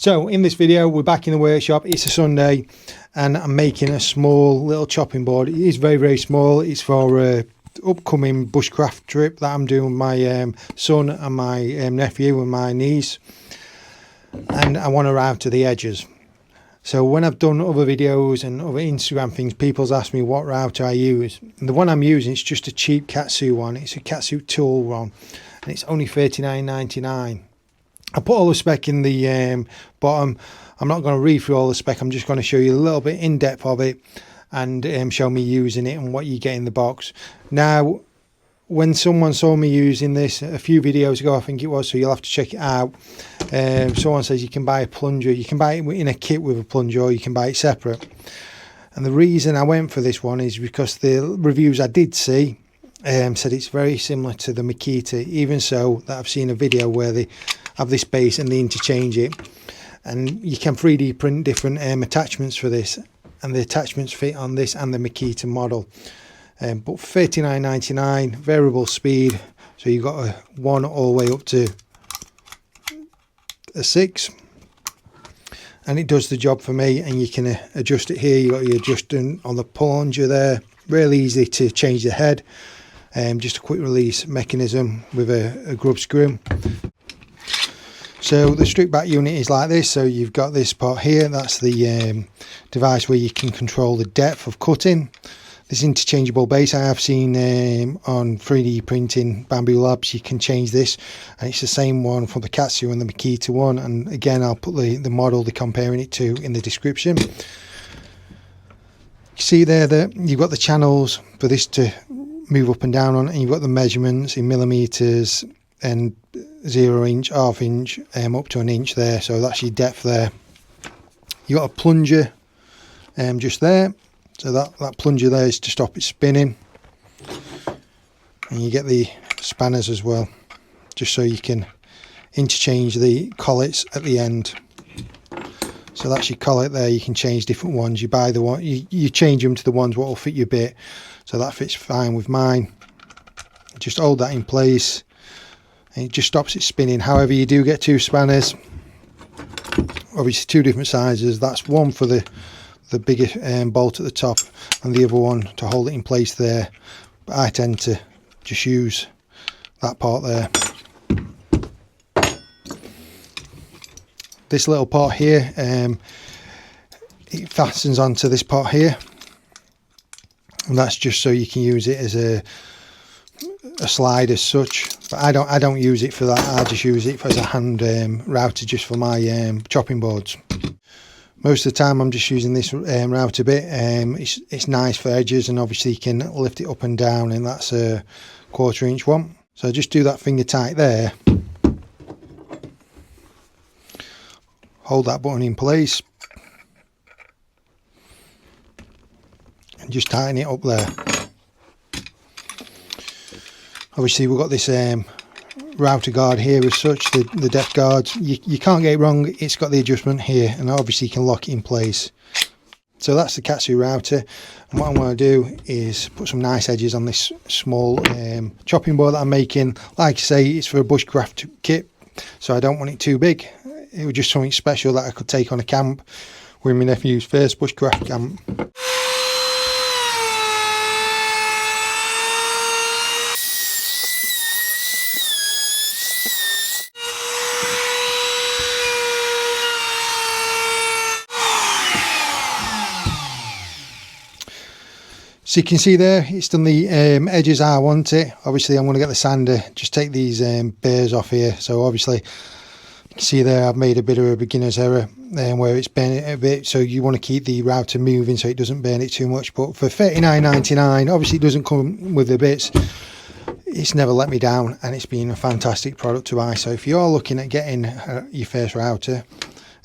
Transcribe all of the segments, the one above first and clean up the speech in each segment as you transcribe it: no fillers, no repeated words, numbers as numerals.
So in this video we're back in the workshop. It's a Sunday and I'm making a small little chopping board. It is very small. It's for a upcoming bushcraft trip that I'm doing with my son and my nephew and my niece, and I want to router the edges. So when I've done other videos and other Instagram things, people's asked me what router I use, and the one I'm using is just a cheap KATSU one. It's a KATSU tool one and it's only $39.99. I put all the spec in the bottom. I'm not going to read through all the spec. I'm just going to show you a little bit in depth of it and show me using it and what you get in the box. Now, when someone saw me using this a few videos ago, I think it was, so you'll have to check it out. Someone says you can buy a plunger. You can buy it in a kit with a plunger, or you can buy it separate. And the reason I went for this one is because the reviews I did see said it's very similar to the Makita. Even so, that I've seen a video where they have this base and they interchange it, and you can 3D print different attachments for this, and the attachments fit on this and the Makita model. But $39.99, variable speed, so you've got a 1 all the way up to a 6, and it does the job for me. And you can adjust it here. You've got your adjusting on the plunger there, really easy to change the head. Just a quick release mechanism with a grub screw. So the strip back unit is like this. So you've got this part here, that's the device where you can control the depth of cutting. This interchangeable base I have seen on 3D printing Bamboo Labs. You can change this, and it's the same one for the KATSU and the Makita one. And again, I'll put the model they're comparing it to in the description. You see there that you've got the channels for this to move up and down on, and you've got the measurements in millimeters and 0 inch, ½ inch, up to 1 inch there. So that's your depth there. You got a plunger just there, so that plunger there is to stop it spinning, and you get the spanners as well, just so you can interchange the collets at the end. So that's your collet there. You can change different ones. You buy the one, you change them to the ones what will fit your bit. So that fits fine with mine. Just hold that in place and it just stops it spinning. However, you do get 2 spanners, obviously 2 different sizes. That's one for the bigger bolt at the top, and the other one to hold it in place there. But I tend to just use that part there. This little part here, it fastens onto this part here, and that's just so you can use it as a slide as such. But I don't use it for that. I just use it as a hand router just for my chopping boards. Most of the time I'm just using this router bit. It's nice for edges, and obviously you can lift it up and down, and that's a 1/4 inch one. So just do that finger tight there. Hold that button in place and just tighten it up there. Obviously we've got this router guard here as such, the depth guards. You can't get it wrong, it's got the adjustment here, and obviously you can lock it in place. So that's the KATSU router, and what I'm going to do is put some nice edges on this small chopping board that I'm making. Like I say, it's for a bushcraft kit, so I don't want it too big. It was just something special that I could take on a camp with my nephew's first bushcraft camp. So you can see there, it's done the edges I want it. Obviously I'm going to get the sander, just take these burrs off here. So obviously you can see there I've made a bit of a beginner's error where it's burnt it a bit. So you want to keep the router moving so it doesn't burn it too much. But for $39.99, obviously it doesn't come with the bits. It's never let me down, and it's been a fantastic product to buy. So if you're looking at getting your first router,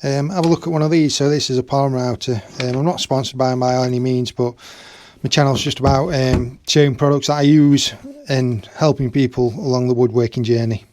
have a look at one of these. So this is a Palm Router. I'm not sponsored by them by any means, but my channel is just about sharing products that I use and helping people along the woodworking journey.